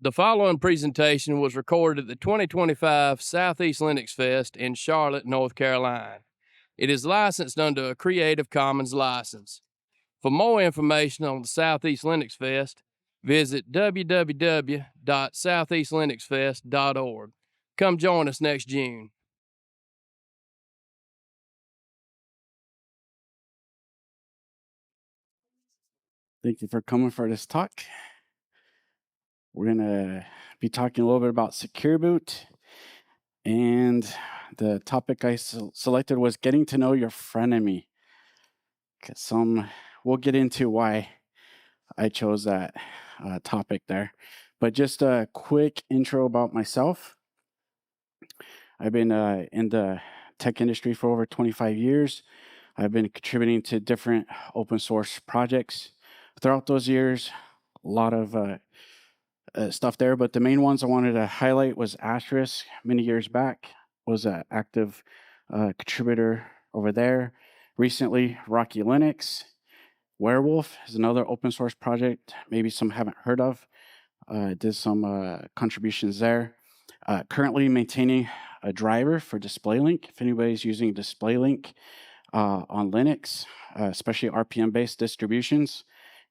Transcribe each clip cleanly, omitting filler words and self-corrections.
The following presentation was recorded at the 2025 Southeast Linuxfest in Charlotte, North Carolina. It is licensed under a Creative Commons license. For more information on the Southeast Linuxfest, visit www.southeastlinuxfest.org. Come join us next June. Thank you for coming for this talk. We're going to be talking a little bit about Secure Boot. And the topic I selected was getting to know your frenemy. We'll get into why I chose that topic there. But just a quick intro about myself. I've been in the tech industry for over 25 years. I've been contributing to different open source projects. Throughout those years, a lot of stuff there, but the main ones I wanted to highlight was Asterisk. Many years back, was an active contributor over there. Recently, Rocky Linux. Werewolf is another open source project, maybe some haven't heard of. Did some contributions there. Currently maintaining a driver for DisplayLink. If anybody's using DisplayLink on Linux, especially RPM-based distributions,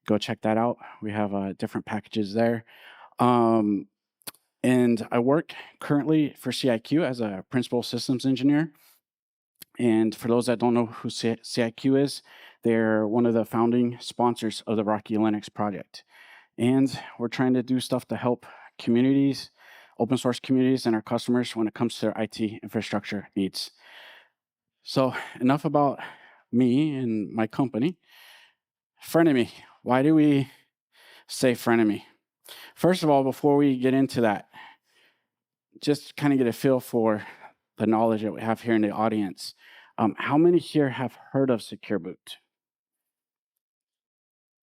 go check that out. We have different packages there. And I work currently for CIQ as a principal systems engineer. And for those that don't know who CIQ is, they're one of the founding sponsors of the Rocky Linux project. And we're trying to do stuff to help communities, open source communities, and our customers when it comes to their IT infrastructure needs. So enough about me and my company. Frenemy. Why do we say frenemy? First of all, before we get into that, just kind of get a feel for the knowledge that we have here in the audience. How many here have heard of Secure Boot?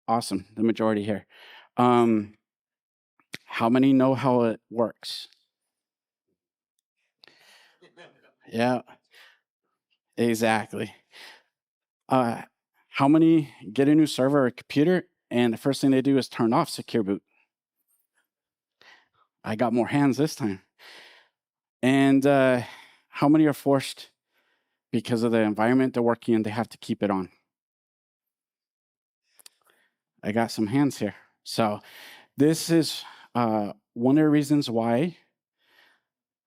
Awesome, the majority here. How many know how it works? Yeah, exactly. How many get a new server or computer and the first thing they do is turn off Secure Boot? I got more hands this time. And how many are forced because of the environment they're working in, they have to keep it on? I got some hands here. So this is one of the reasons why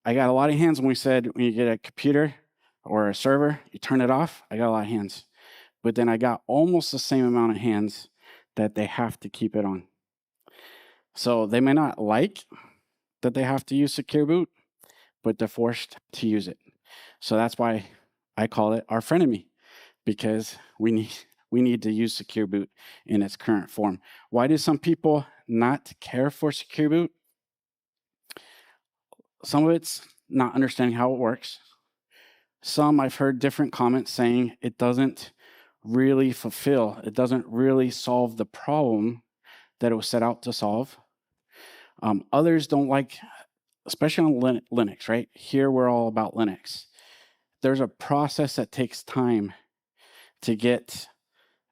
I got a lot of hands when we said when you get a computer or a server, you turn it off. I got a lot of hands. But then I got almost the same amount of hands that they have to keep it on. So they may not like that they have to use Secure Boot, but they're forced to use it. So that's why I call it our frenemy, because we need to use Secure Boot in its current form. Why do some people not care for Secure Boot? Some of it's not understanding how it works. Some I've heard different comments saying it doesn't really fulfill, it doesn't really solve the problem that it was set out to solve. Others don't like, especially on Linux, right? Here we're all about Linux. There's a process that takes time to get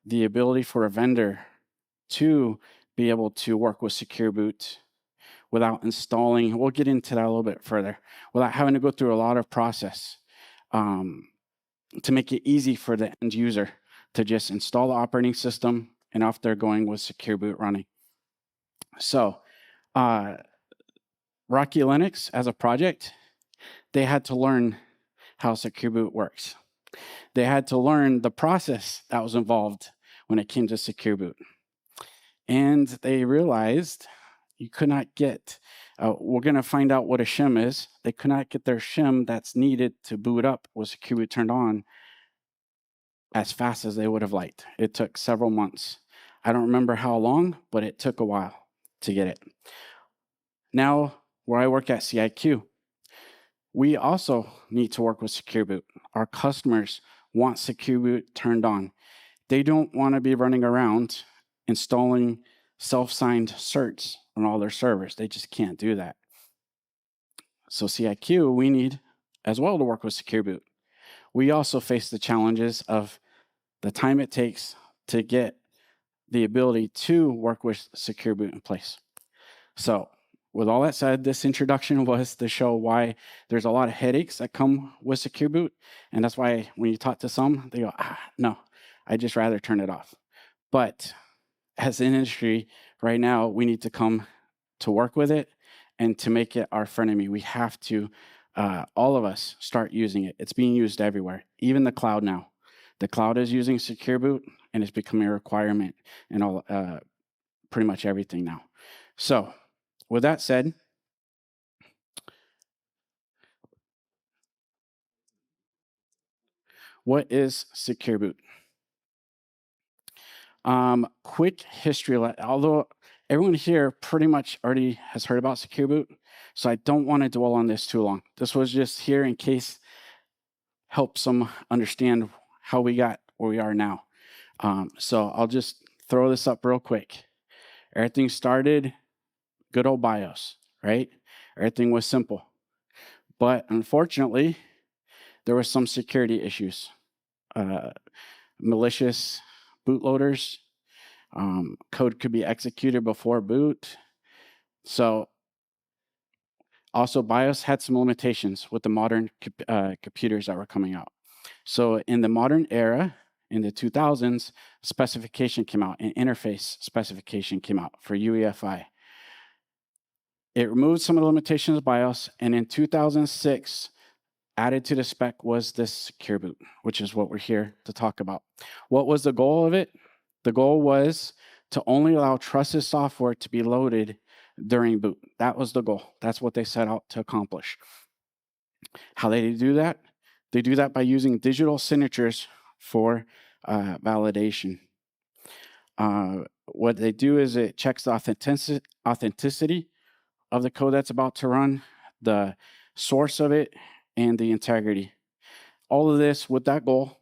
the ability for a vendor to be able to work with Secure Boot without installing, we'll get into that a little bit further, without having to go through a lot of process to make it easy for the end user to just install the operating system and off they're going with Secure Boot running. So Rocky Linux as a project, they had to learn how Secure Boot works. They had to learn the process that was involved when it came to Secure Boot. And they realized you could not get, we're going to find out what a SHIM is. They could not get their SHIM that's needed to boot up with Secure Boot turned on as fast as they would have liked. It took several months. I don't remember how long, but it took a while to get it. Now, where I work at CIQ, we also need to work with Secure Boot. Our customers want Secure Boot turned on. They don't want to be running around installing self-signed certs on all their servers. They just can't do that. So CIQ, we need as well to work with Secure Boot. We also face the challenges of the time it takes to get the ability to work with Secure Boot in place. So with all that said, this introduction was to show why there's a lot of headaches that come with Secure Boot. And that's why when you talk to some, they go, no, I'd just rather turn it off. But as an industry right now, we need to come to work with it and to make it our frenemy. We have to, all of us, start using it. It's being used everywhere, even the cloud now. The cloud is using Secure Boot, and it's becoming a requirement in all, pretty much everything now. So, with that said, what is Secure Boot? Quick history, although everyone here pretty much already has heard about Secure Boot, so I don't want to dwell on this too long. This was just here in case help some understand how we got where we are now. So I'll just throw this up real quick. Everything started good old BIOS, right? Everything was simple. But unfortunately, there were some security issues. Malicious bootloaders, code could be executed before boot. So also BIOS had some limitations with the modern computers that were coming out. So in the modern era, in the 2000s, specification came out, an interface specification came out for UEFI. It removed some of the limitations of BIOS, and in 2006, added to the spec was this Secure Boot, which is what we're here to talk about. What was the goal of it? The goal was to only allow trusted software to be loaded during boot. That was the goal. That's what they set out to accomplish. How they do that? They do that by using digital signatures for validation. What they do is it checks the authenticity of the code that's about to run, the source of it, and the integrity. All of this with that goal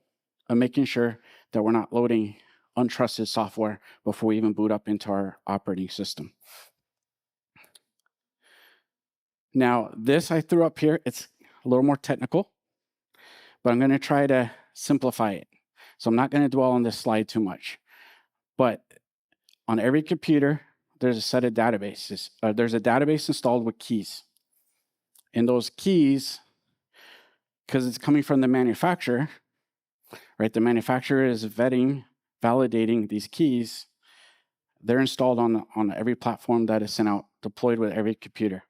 of making sure that we're not loading untrusted software before we even boot up into our operating system. Now, this I threw up here. It's a little more technical, but I'm going to try to simplify it. So I'm not going to dwell on this slide too much. But on every computer, there's a set of databases. There's a database installed with keys. And those keys, because it's coming from the manufacturer, right? The manufacturer is validating these keys. They're installed on every platform that is sent out, deployed with every computer.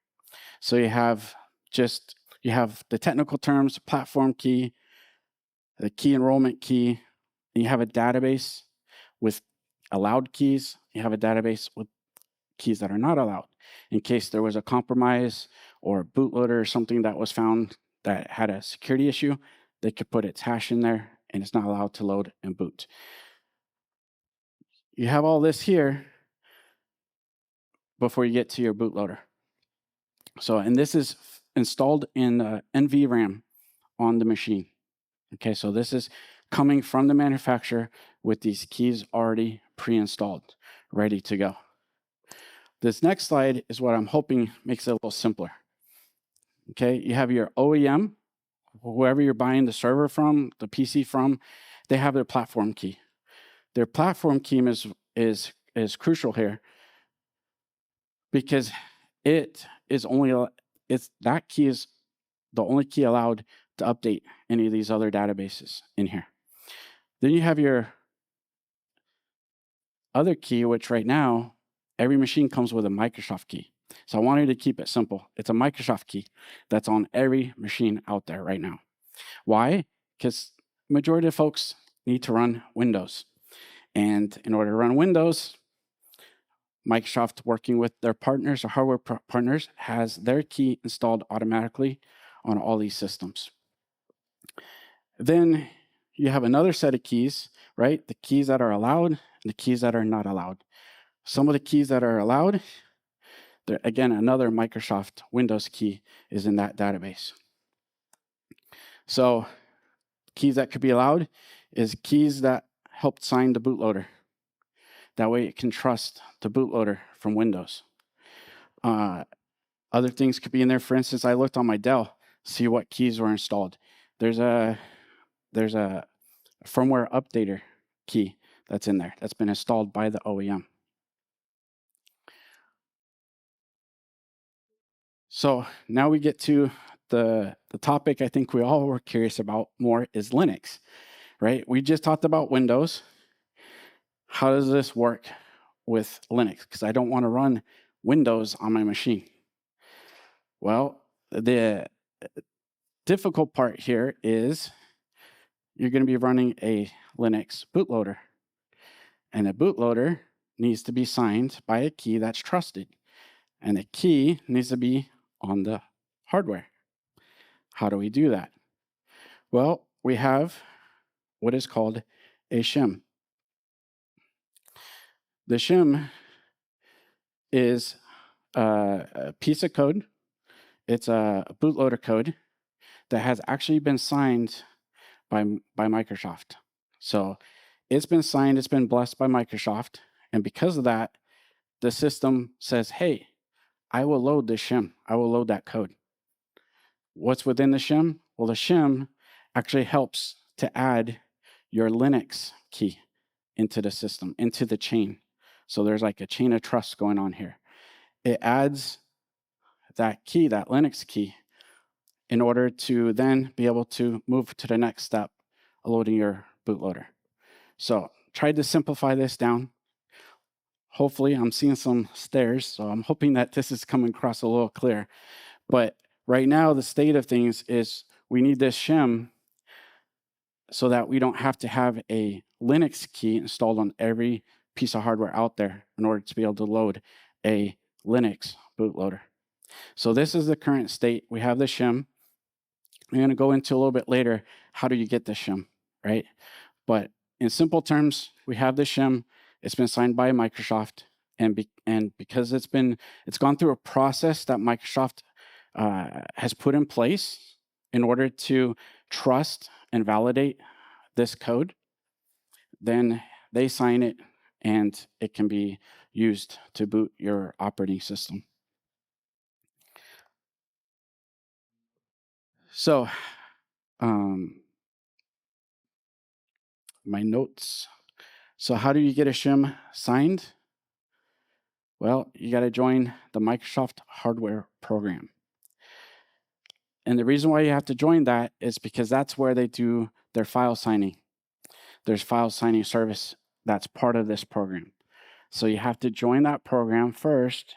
So you have the technical terms, platform key, the key enrollment key, and you have a database with allowed keys. You have a database with keys that are not allowed. In case there was a compromise or a bootloader or something that was found that had a security issue, they could put its hash in there and it's not allowed to load and boot. You have all this here before you get to your bootloader. So, and this is installed in NVRAM on the machine. Okay, so this is coming from the manufacturer with these keys already pre-installed, ready to go. This next slide is what I'm hoping makes it a little simpler. Okay, you have your OEM, whoever you're buying the server from, the PC from, they have their platform key. Their platform key is crucial here because that key is the only key allowed to update any of these other databases in here. Then you have your other key, which right now, every machine comes with a Microsoft key. So I wanted to keep it simple. It's a Microsoft key that's on every machine out there right now. Why? Because majority of folks need to run Windows. And in order to run Windows, Microsoft, working with their partners or hardware partners, has their key installed automatically on all these systems. Then you have another set of keys, right? The keys that are allowed and the keys that are not allowed. Some of the keys that are allowed, again, another Microsoft Windows key is in that database. So keys that could be allowed is keys that help sign the bootloader. That way it can trust the bootloader from Windows. Other things could be in there. For instance, I looked on my Dell, see what keys were installed. There's a firmware updater key that's in there that's been installed by the OEM. So now we get to the topic I think we all were curious about more is Linux, right? We just talked about Windows. How does this work with Linux? Because I don't want to run Windows on my machine. Well, the difficult part here is you're going to be running a Linux bootloader. And a bootloader needs to be signed by a key that's trusted. And the key needs to be on the hardware. How do we do that? Well, we have what is called a SHIM. The SHIM is a piece of code. It's a bootloader code that has actually been signed by Microsoft. So it's been signed, it's been blessed by Microsoft. And because of that, the system says, hey, I will load this SHIM. I will load that code. What's within the SHIM? Well, the SHIM actually helps to add your Linux key into the system, into the chain. So there's like a chain of trust going on here. It adds that key, that Linux key, in order to then be able to move to the next step, loading your bootloader. So tried to simplify this down. Hopefully, I'm seeing some stares, so I'm hoping that this is coming across a little clear. But right now, the state of things is we need this SHIM so that we don't have to have a Linux key installed on every piece of hardware out there in order to be able to load a Linux bootloader. So this is the current state. We have the SHIM. I'm going to go into a little bit later, how do you get the SHIM, right? But in simple terms, we have the SHIM. It's been signed by Microsoft, and because it's gone through a process that Microsoft has put in place in order to trust and validate this code, then they sign it, and it can be used to boot your operating system. So, my notes. So how do you get a SHIM signed? Well, you got to join the Microsoft hardware program. And the reason why you have to join that is because that's where they do their file signing. There's file signing service that's part of this program. So you have to join that program first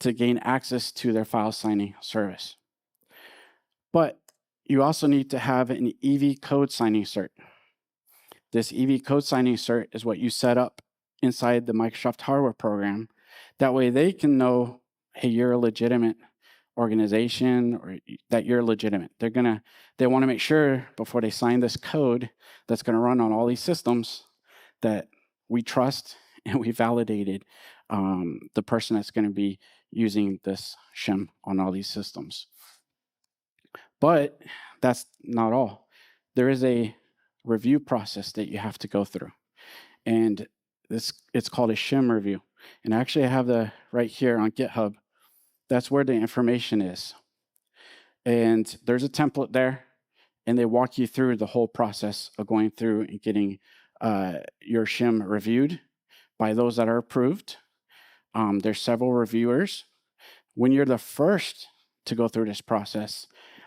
to gain access to their file signing service. But you also need to have an EV code signing cert. This EV code signing cert is what you set up inside the Microsoft hardware program. That way they can know, hey, you're a legitimate organization, or that you're legitimate. They want to make sure before they sign this code that's going to run on all these systems that we trust and we validated the person that's going to be using this SHIM on all these systems. But that's not all. There is a review process that you have to go through, and it's called a SHIM review. And actually I have the right here on GitHub. That's where the information is. And there's a template there, and they walk you through the whole process of going through and getting your SHIM reviewed by those that are approved. There's several reviewers. When you're the first to go through this process,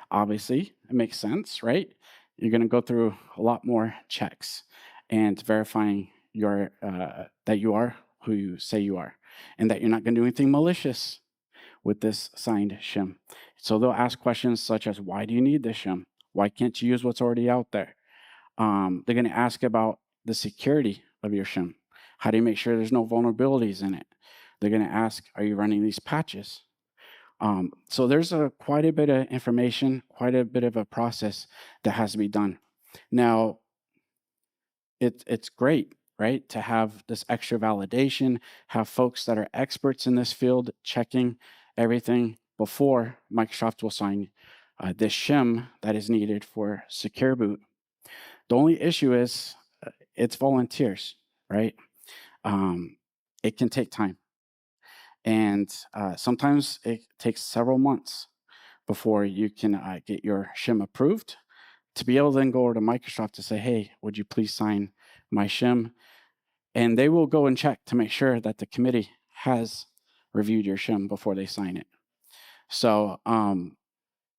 obviously, it makes sense, right? You're going to go through a lot more checks and verifying that you are who you say you are, and that you're not going to do anything malicious with this signed SHIM. So they'll ask questions such as, why do you need this SHIM? Why can't you use what's already out there? They're going to ask about the security of your SHIM. How do you make sure there's no vulnerabilities in it? They're going to ask, are you running these patches? So there's quite a bit of information, quite a bit of a process that has to be done. Now, it's great, right, to have this extra validation, have folks that are experts in this field checking everything before Microsoft will sign this SHIM that is needed for secure boot. The only issue is it's volunteers, right? It can take time. And sometimes it takes several months before you can get your SHIM approved to be able to then go over to Microsoft to say, hey, would you please sign my SHIM? And they will go and check to make sure that the committee has reviewed your SHIM before they sign it. So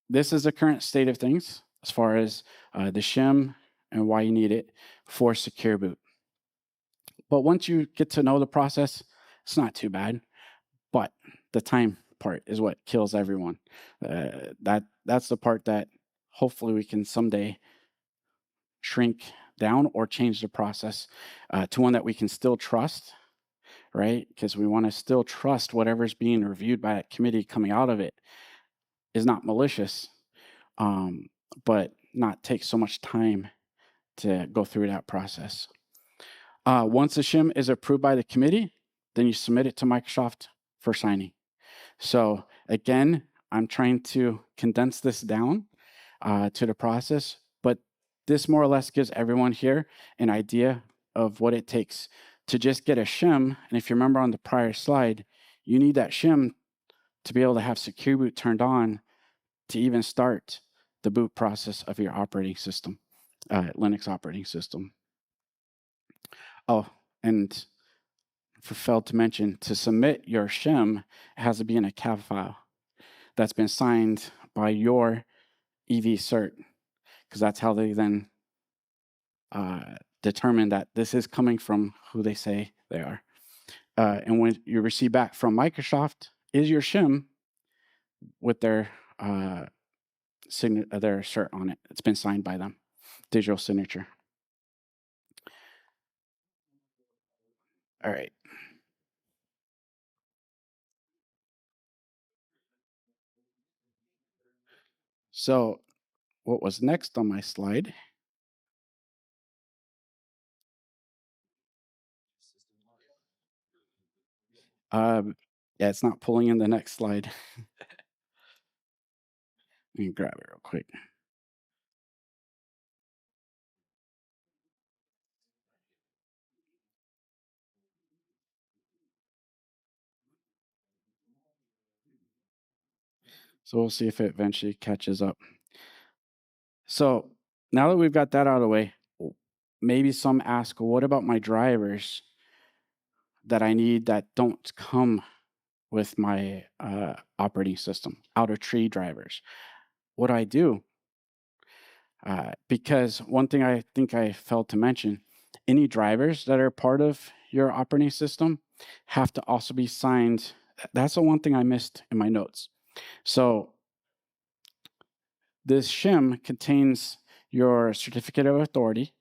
this is the current state of things as far as the SHIM and why you need it for secure boot. But once you get to know the process, it's not too bad. But the time part is what kills everyone. That's the part that hopefully we can someday shrink down or change the process to one that we can still trust, right? Because we want to still trust whatever's being reviewed by that committee coming out of it is not malicious, but not take so much time to go through that process. Once the SHIM is approved by the committee, then you submit it to Microsoft for signing. So again, I'm trying to condense this down to the process, but this more or less gives everyone here an idea of what it takes to just get a SHIM. And if you remember on the prior slide, you need that SHIM to be able to have secure boot turned on to even start the boot process of your operating system, Linux operating system. Oh, and failed to mention, to submit your SHIM, it has to be in a CAV file that's been signed by your EV cert, because that's how they then determine that this is coming from who they say they are. And when you receive back from Microsoft is your SHIM with their cert on it. It's been signed by them, digital signature. All right. So what was next on my slide? Yeah, it's not pulling in the next slide. Let me grab it real quick. So we'll see if it eventually catches up. So now that we've got that out of the way, maybe some ask, well, what about my drivers that I need that don't come with my operating system, outer tree drivers? What do I do? Because one thing I think I failed to mention, any drivers that are part of your operating system have to also be signed. That's the one thing I missed in my notes. So this SHIM contains your certificate of authority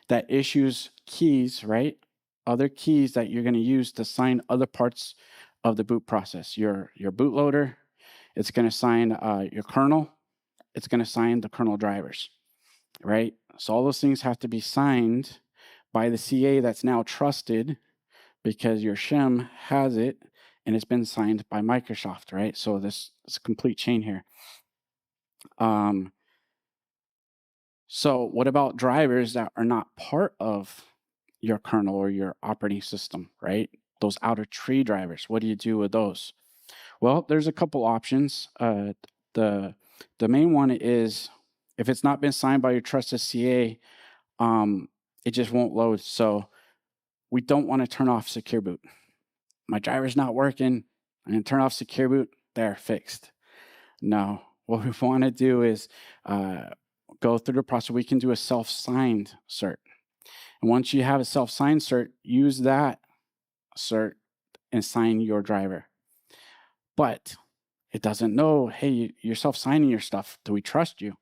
that issues keys, right? Other keys that you're going to use to sign other parts of the boot process. Your bootloader, it's going to sign your kernel, it's going to sign the kernel drivers, right? So all those things have to be signed by the CA that's now trusted because your SHIM has it and it's been signed by Microsoft, right? So this is a complete chain here. So what about drivers that are not part of your kernel or your operating system, right? Those outer tree drivers, what do you do with those? Well, there's a couple options. The main one is if it's not been signed by your trusted CA, it just won't load. So we don't want to turn off secure boot. My driver's not working, and turn off secure boot, they're fixed. No, what we want to do is go through the process. We can do a self-signed cert. And once you have a self-signed cert, use that cert and sign your driver. But it doesn't know, hey, you're self-signing your stuff. Do we trust you?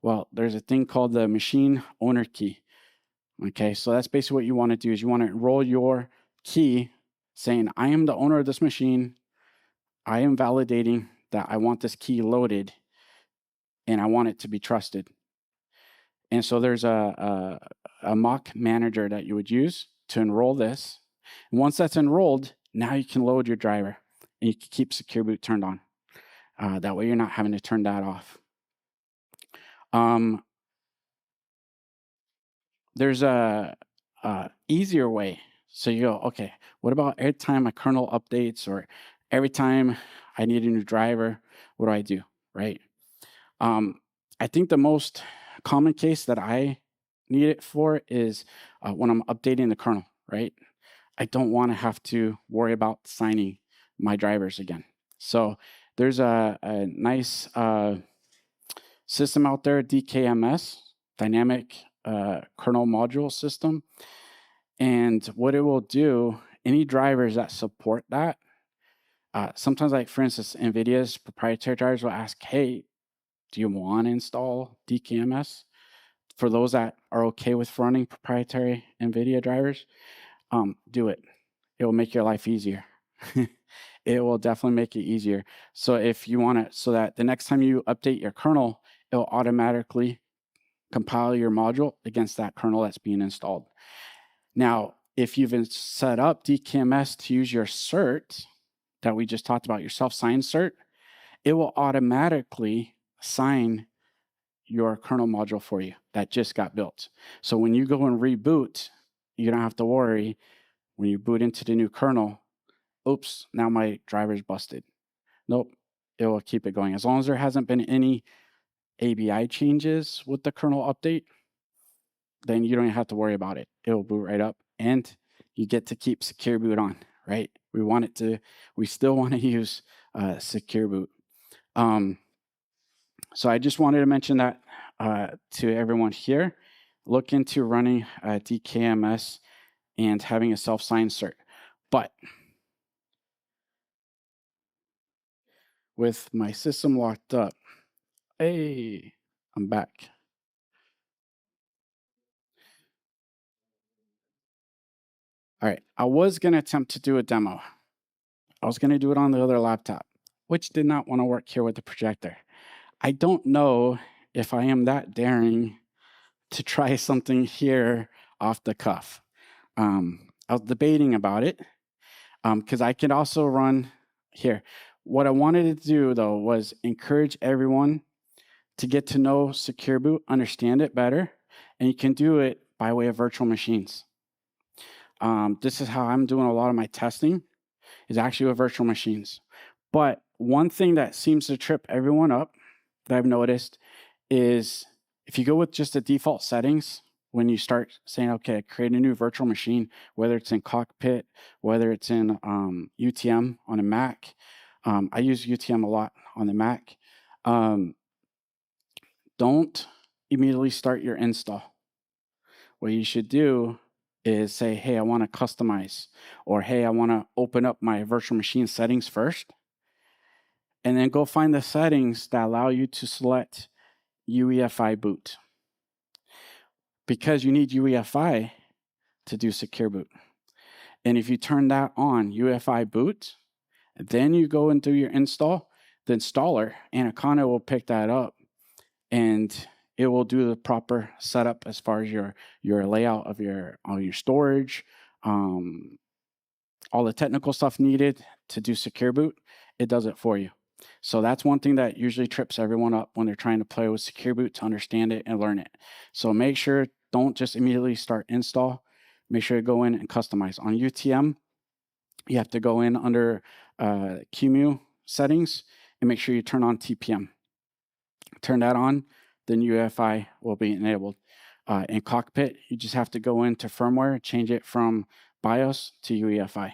Well, there's a thing called the machine owner key. Okay, so that's basically what you want to do is you want to enroll your key saying, I am the owner of this machine. I am validating that I want this key loaded and I want it to be trusted. And so there's a mock manager that you would use to enroll this. And once that's enrolled, now you can load your driver and you can keep secure boot turned on. That way you're not having to turn that off. There's a easier way. So you go, okay, what about every time my kernel updates or every time I need a new driver, what do I do, right? I think the most common case that I need it for is when I'm updating the kernel, right? I don't want to have to worry about signing my drivers again. So There's a nice system out there, DKMS, Dynamic Kernel Module System. And what it will do, any drivers that support that, sometimes, like for instance, NVIDIA's proprietary drivers will ask, hey, do you want to install DKMS? For those that are okay with running proprietary NVIDIA drivers, do it. It will make your life easier. It will definitely make it easier. So if you want it, so that the next time you update your kernel, it will automatically compile your module against that kernel that's being installed. Now, if you've set up DKMS to use your cert that we just talked about, your self-signed cert, it will automatically sign your kernel module for you that just got built. So when you go and reboot, you don't have to worry when you boot into the new kernel, oops, now my driver's busted. Nope, it will keep it going. As long as there hasn't been any ABI changes with the kernel update, then you don't have to worry about it. It will boot right up, and you get to keep secure boot on, right? We still want to use secure boot. So I just wanted to mention that to everyone here. Look into running DKMS and having a self-signed cert. But with my system locked up, hey, I'm back. All right, I was going to attempt to do a demo. I was going to do it on the other laptop, which did not want to work here with the projector. I don't know if I am that daring to try something here off the cuff. I was debating about it because I could also run here. What I wanted to do, though, was encourage everyone to get to know Secure Boot, understand it better, and you can do it by way of virtual machines. This is how I'm doing a lot of my testing, is actually with virtual machines. But one thing that seems to trip everyone up that I've noticed is if you go with just the default settings, when you start saying, okay, create a new virtual machine, whether it's in Cockpit, whether it's in UTM on a Mac, I use UTM a lot on the Mac, don't immediately start your install. What you should do is say, hey, I want to customize, or hey, I want to open up my virtual machine settings first, and then go find the settings that allow you to select UEFI boot, because you need UEFI to do secure boot. And if you turn that on, UEFI boot, then you go and do your install, the installer, Anaconda will pick that up, and it will do the proper setup as far as your layout of your storage, all the technical stuff needed to do secure boot. It does it for you. So that's one thing that usually trips everyone up when they're trying to play with secure boot, to understand it and learn it. So make sure, don't just immediately start install. Make sure to go in and customize. On UTM, you have to go in under QEMU settings and make sure you turn on TPM. Turn that on, then UEFI will be enabled. In Cockpit, you just have to go into firmware, change it from BIOS to UEFI.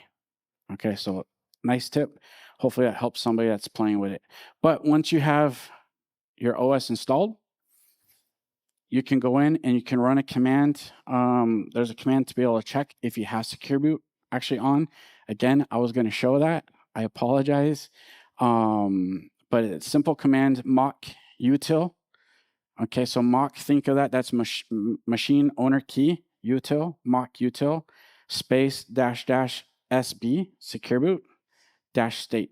Okay, so nice tip. Hopefully that helps somebody that's playing with it. But once you have your OS installed, you can go in and you can run a command. There's a command to be able to check if you have secure boot actually on. Again, I was going to show that. I apologize. But it's simple command mock util. Okay, so mock, think of that. That's machine owner key, util, mock util, space --sb, secure boot, -state,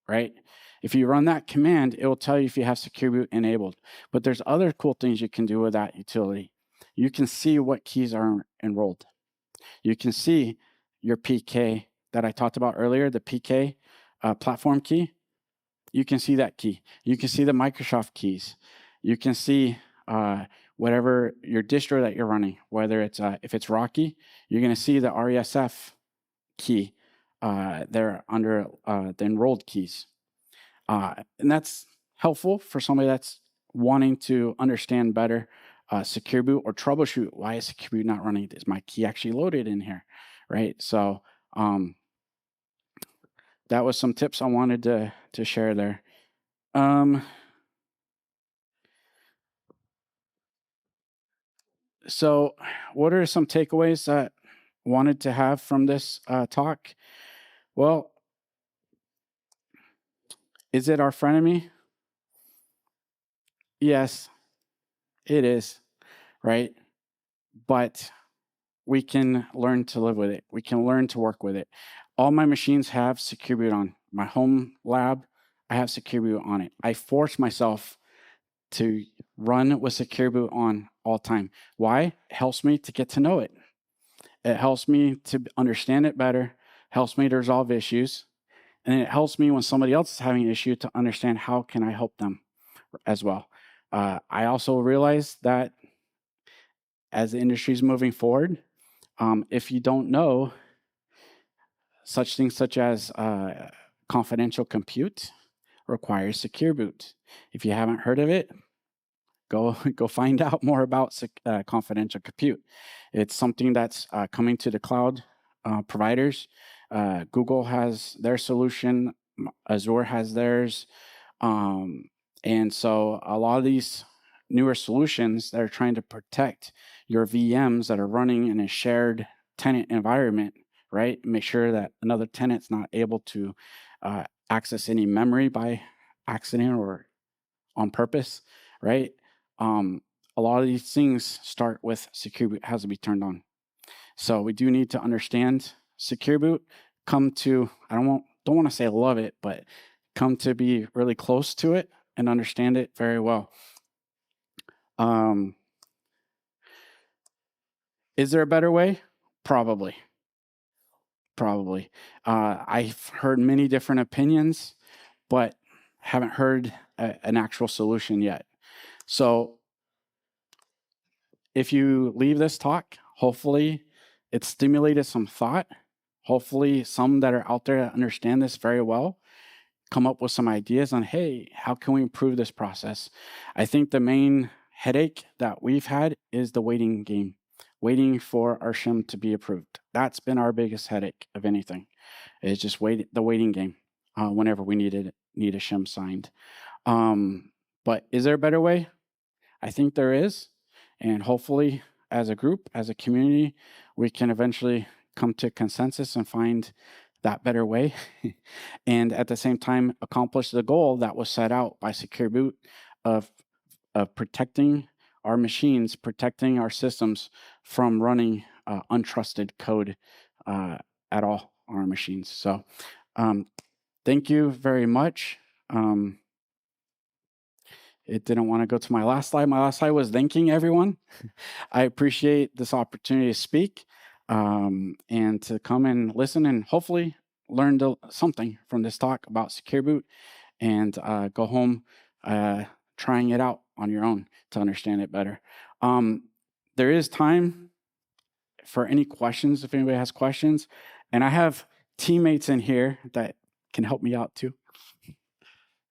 right? If you run that command, it will tell you if you have secure boot enabled. But there's other cool things you can do with that utility. You can see what keys are enrolled. You can see your PK that I talked about earlier, the PK platform key. You can see that key. You can see the Microsoft keys. You can see whatever your distro that you're running, whether it's if it's Rocky, you're going to see the RESF key there under the enrolled keys. And that's helpful for somebody that's wanting to understand better secure boot, or troubleshoot, why is secure boot not running? Is my key actually loaded in here, right? So that was some tips I wanted to share there. So what are some takeaways that I wanted to have from this talk? Well, is it our frenemy? Yes, it is, right? But we can learn to live with it. We can learn to work with it. All my machines have Secure Boot on. My home lab, I have Secure Boot on it. I force myself to run with Secure Boot on all the time. Why? It helps me to get to know it. It helps me to understand it better, helps me to resolve issues, and it helps me when somebody else is having an issue to understand how can I help them as well. I also realize that as the industry is moving forward, if you don't know such things such as confidential compute requires Secure Boot. If you haven't heard of it, go find out more about confidential compute. It's something that's coming to the cloud providers. Google has their solution, Azure has theirs, and so a lot of these newer solutions that are trying to protect your VMs that are running in a shared tenant environment, right? Make sure that another tenant's not able to access any memory by accident or on purpose, right? A lot of these things start with Secure Boot has to be turned on. So we do need to understand Secure Boot, come to, I don't want to say love it, but come to be really close to it and understand it very well. Is there a better way? Probably. I've heard many different opinions, but haven't heard an actual solution yet. So if you leave this talk, hopefully it stimulated some thought. Hopefully some that are out there that understand this very well come up with some ideas on, hey, how can we improve this process? I think the main headache that we've had is the waiting game, waiting for our SHIM to be approved. That's been our biggest headache of anything, is just the waiting game whenever we need a SHIM signed. But is there a better way? I think there is. And hopefully, as a group, as a community, we can eventually come to consensus and find that better way. And at the same time, accomplish the goal that was set out by Secure Boot of protecting our machines, protecting our systems from running untrusted code at all on our machines. So thank you very much. It didn't want to go to my last slide. My last slide was thanking everyone. I appreciate this opportunity to speak and to come and listen and hopefully learn something from this talk about Secure Boot and go home trying it out on your own to understand it better. There is time for any questions if anybody has questions. And I have teammates in here that can help me out too.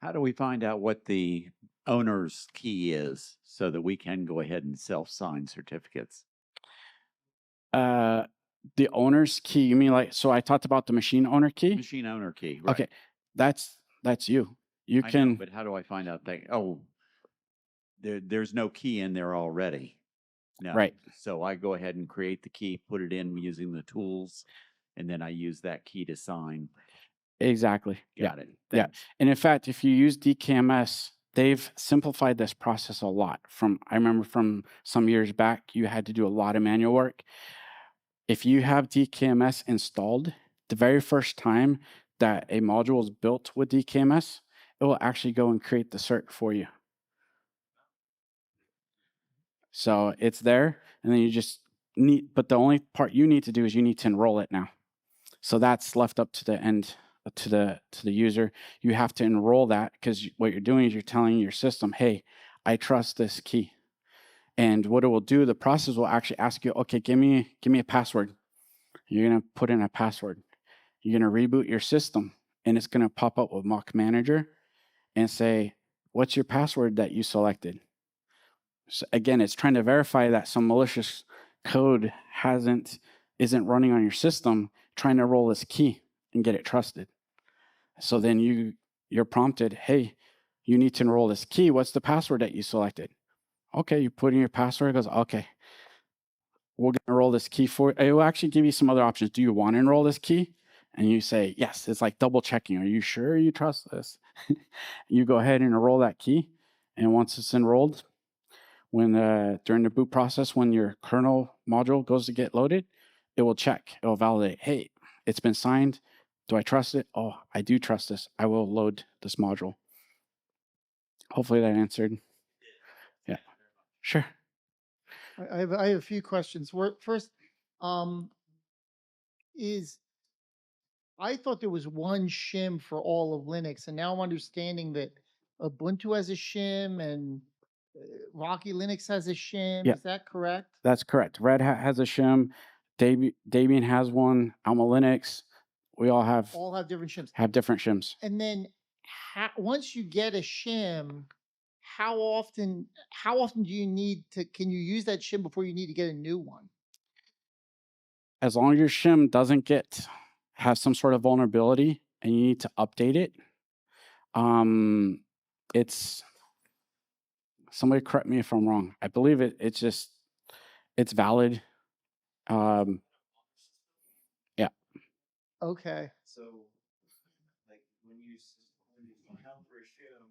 How do we find out what the owner's key is so that we can go ahead and self-sign certificates? The owner's key, you mean like, so I talked about the machine owner key? Machine owner key, right. Okay, that's you. You I can. know, but how do I find out that, there's no key in there already? No. Right. So I go ahead and create the key, put it in using the tools, and then I use that key to sign. Exactly. Got it. Yeah. And in fact, if you use DKMS, they've simplified this process a lot. I remember from some years back, you had to do a lot of manual work. If you have DKMS installed, the very first time that a module is built with DKMS, it will actually go and create the cert for you. So it's there, and then you just but the only part you need to do is you need to enroll it now. So that's left up to the end, to the user. You have to enroll that because what you're doing is you're telling your system, hey, I trust this key. And what it will do, the process will actually ask you, okay, give me a password. You're going to put in a password. You're going to reboot your system, and it's going to pop up with Mock Manager and say, what's your password that you selected? So again, it's trying to verify that some malicious code isn't running on your system, trying to roll this key and get it trusted. So then you're prompted, hey, you need to enroll this key. What's the password that you selected? Okay, you put in your password. It goes, okay, we're going to enroll this key for it. It will actually give you some other options. Do you want to enroll this key? And you say, yes. It's like double checking. Are you sure you trust this? You go ahead and enroll that key. And once it's enrolled, when during the boot process, when your kernel module goes to get loaded, it will check. It will validate, hey, it's been signed. Do I trust it? Oh, I do trust this. I will load this module. Hopefully that answered. Yeah, sure. I have a few questions. First, is I thought there was one shim for all of Linux, and now I'm understanding that Ubuntu has a shim and Rocky Linux has a shim. Yeah. Is that correct? That's correct. Red Hat has a shim. Debian has one. Alma Linux. We all have different shims. different shims. And then once you get a shim, how often do you need to? Can you use that shim before you need to get a new one? As long as your shim doesn't have some sort of vulnerability and you need to update it, it's somebody correct me if I'm wrong. I believe it's valid. Yeah. Okay. So, like when you sign up for a shim,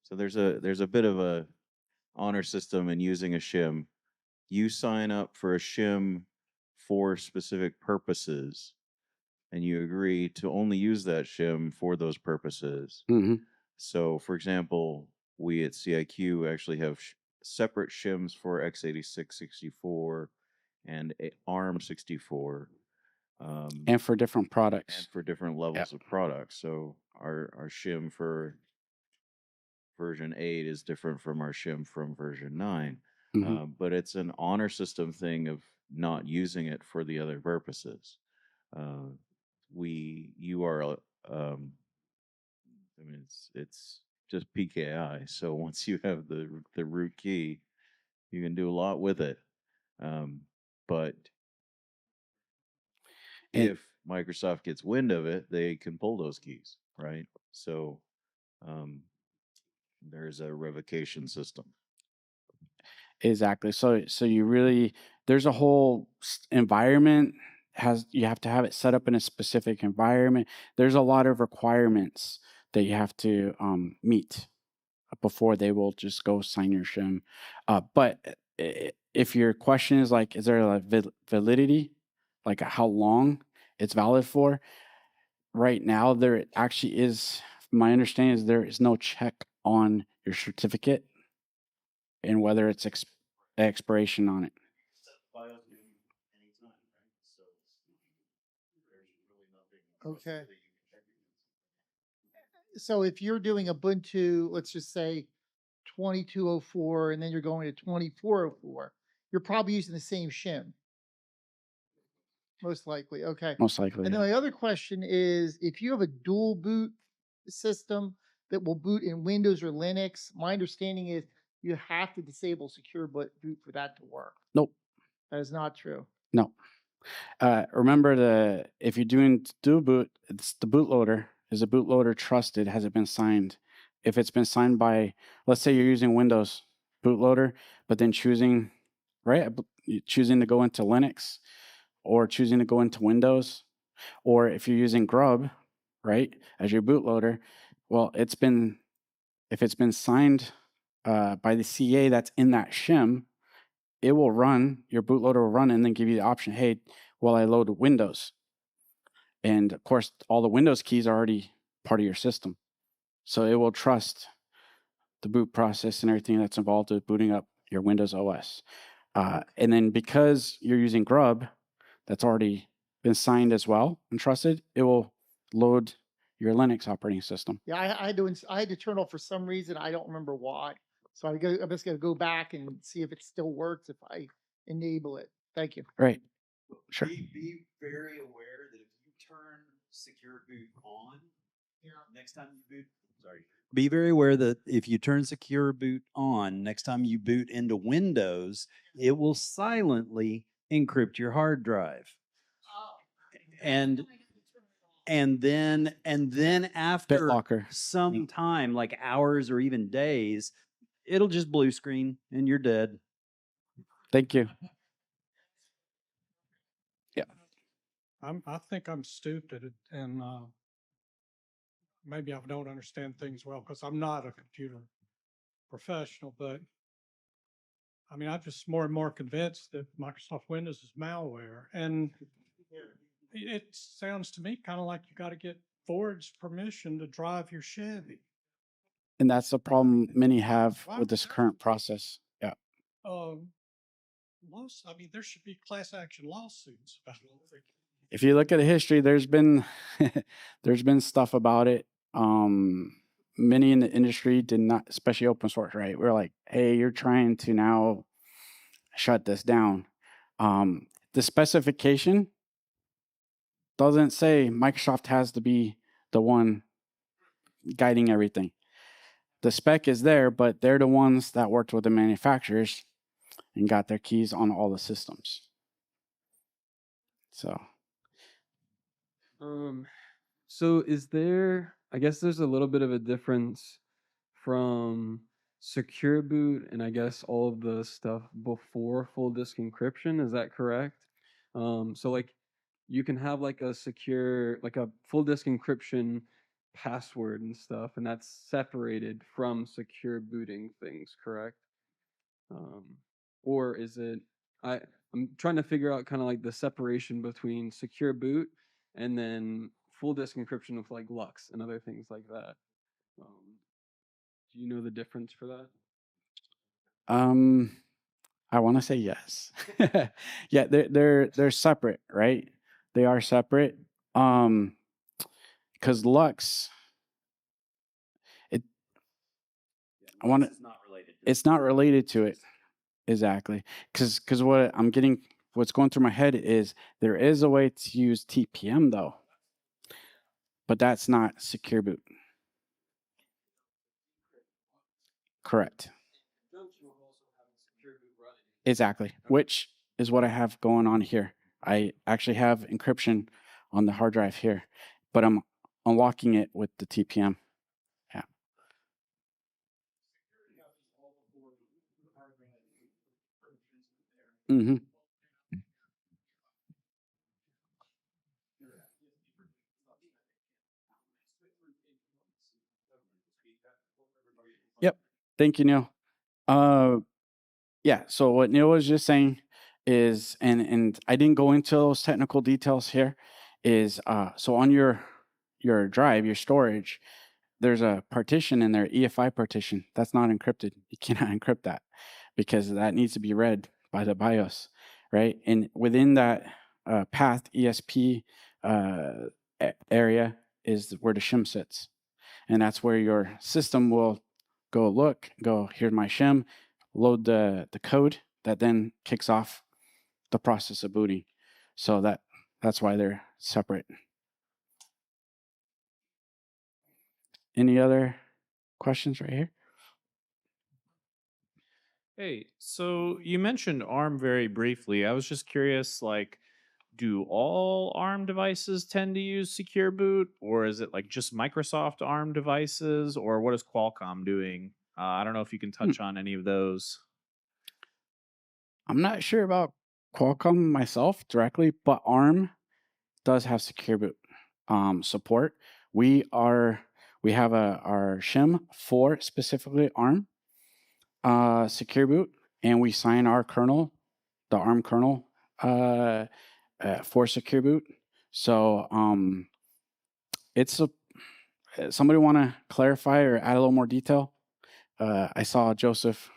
so there's a bit of a honor system in using a shim. You sign up for a shim for specific purposes, and you agree to only use that shim for those purposes. Mm-hmm. So, for example, we at CIQ actually have separate shims for x86 64 and ARM 64. And for different products. And for different levels of products. So our shim for version 8 is different from our shim from version 9. Mm-hmm. But it's an honor system thing of not using it for the other purposes. You are I mean, it's just PKI. So once you have the root key, you can do a lot with it. But if Microsoft gets wind of it, they can pull those keys, right? So there's a revocation system. Exactly. So you really, there's a whole environment. You have to have it set up in a specific environment. There's a lot of requirements that you have to meet before they will just go sign your shim. But if your question is like, is there a validity, like how long it's valid for? Right now, there actually is. My understanding is there is no check on your certificate and whether it's expiration on it. Okay. So if you're doing Ubuntu, let's just say 2204, and then you're going to 2404, you're probably using the same shim. Most likely. Okay. Most likely. And then my other question is, if you have a dual boot system that will boot in Windows or Linux, my understanding is you have to disable secure boot for that to work. Nope. That is not true. No. Remember if you're doing dual boot, it's the bootloader. Is the bootloader trusted? Has it been signed? If it's been signed by, let's say you're using Windows bootloader, but then choosing to go into Linux or choosing to go into Windows, or if you're using Grub, right, as your bootloader, well, if it's been signed by the CA that's in that shim, it will run, your bootloader will run and then give you the option, hey, will I load Windows? And of course, all the Windows keys are already part of your system. So it will trust the boot process and everything that's involved with booting up your Windows OS. And then because you're using Grub, that's already been signed as well and trusted, it will load your Linux operating system. Yeah, I had to turn off for some reason. I don't remember why. So I'm just going to go back and see if it still works if I enable it. Thank you. Right. Sure. Be very aware that if you turn secure boot on, next time you boot, be very aware that if you turn secure boot on, next time you boot into Windows, it will silently encrypt your hard drive. And and then after BitLocker. some time, like hours or even days, it'll just blue screen and you're dead. Thank you. I think I'm stupid and maybe I don't understand things well because I'm not a computer professional, but I mean, I'm just more and more convinced that Microsoft Windows is malware. And it sounds to me kind of like you got to get Ford's permission to drive your Chevy. And that's the problem many have with this current process. Yeah. I mean, there should be class action lawsuits about it. If you look at the history, there's been there's been stuff about it. Many in the industry did not, especially open source, right? We're like, hey, you're trying to now shut this down. The specification doesn't say Microsoft has to be the one guiding everything. The spec is there, but they're the ones that worked with the manufacturers and got their keys on all the systems. So So is there, I guess there's a little bit of a difference from secure boot and I guess all of the stuff before full disk encryption. Is that correct? So like you can have like a secure, like a full disk encryption password and stuff, and that's separated from secure booting things, correct? Or is it, I'm trying to figure out kind of like the separation between secure boot and then full disk encryption with like Lux and other things like that. Do you know the difference for that? I want to say yes. Yeah, they're separate, right? They are separate. Because Lux, it's not related to it. Exactly. Because what's going through my head is there is a way to use TPM though, but that's not secure boot. Correct. Exactly. Which is what I have going on here. I actually have encryption on the hard drive here, but I'm unlocking it with the TPM. Yeah. Mm-hmm. Yep. Thank you, Neil. Yeah. So what Neil was just saying is, and I didn't go into those technical details here, is so on your drive, your storage, there's a partition in there, EFI partition. That's not encrypted. You cannot encrypt that because that needs to be read by the BIOS, right? And within that path ESP area is where the SHIM sits. And that's where your system will go, here's my SHIM, load the code that then kicks off the process of booting. So that's why they're separate. Any other questions right here? Hey, so you mentioned ARM very briefly. I was just curious, like, do all ARM devices tend to use secure boot, or is it like just Microsoft ARM devices, or what is Qualcomm doing? I don't know if you can touch on any of those. I'm not sure about Qualcomm myself directly, but ARM does have secure boot support. We have our SHIM for specifically ARM secure boot, and we sign our kernel, the ARM kernel, for secure boot. So it's somebody want to clarify or add a little more detail? I saw Joseph.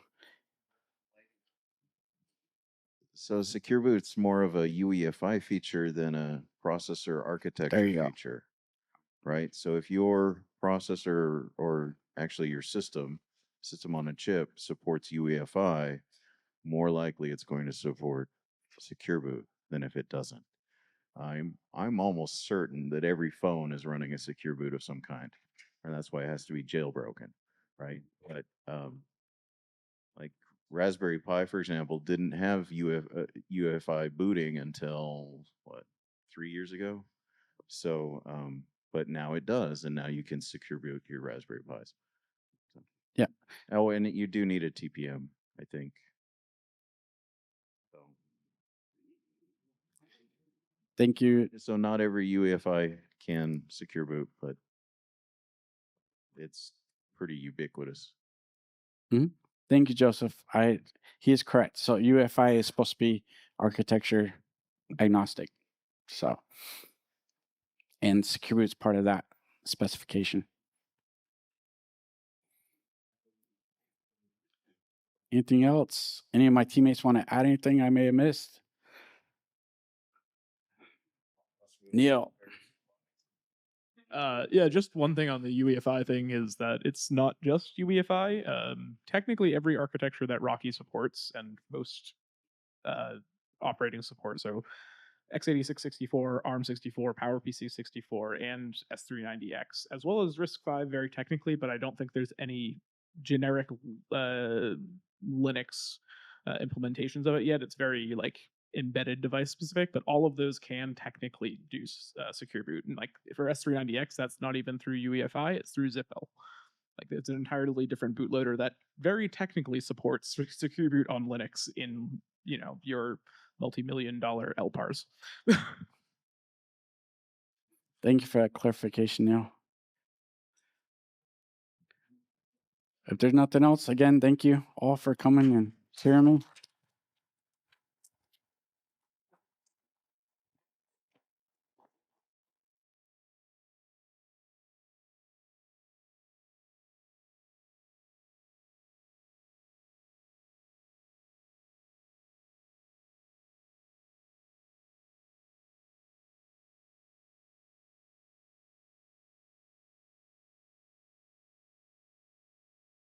So secure boot's more of a UEFI feature than a processor architecture feature, right? So if your processor or actually your system on a chip supports UEFI, more likely it's going to support secure boot than if it doesn't. I'm almost certain that every phone is running a secure boot of some kind, and that's why it has to be jailbroken, right? But like Raspberry Pi, for example, didn't have UEFI booting until what, 3 years ago. So, but now it does, and now you can secure boot your Raspberry Pis. So- Yeah. Oh, and you do need a TPM, I think. So, Thank you. so not every UEFI can secure boot, but it's pretty ubiquitous. Thank you, Joseph. He is correct. So UEFI is supposed to be architecture agnostic. So, and secure boot is part of that specification. Anything else? Any of my teammates want to add anything I may have missed? Neil. Yeah, just one thing on the UEFI thing is that it's not just UEFI. Technically, every architecture that Rocky supports and most operating support, so x86 64, ARM 64, PowerPC 64, and S390X, as well as RISC-V very technically, but I don't think there's any generic Linux implementations of it yet. It's very like embedded device specific, but all of those can technically do secure boot. And like for S390X, that's not even through UEFI, it's through Zippel. Like it's an entirely different bootloader that very technically supports secure boot on Linux in, you know, your multi-million-dollar LPARs. Thank you for that clarification, Neil. If there's nothing else, again, thank you all for coming and hearing me.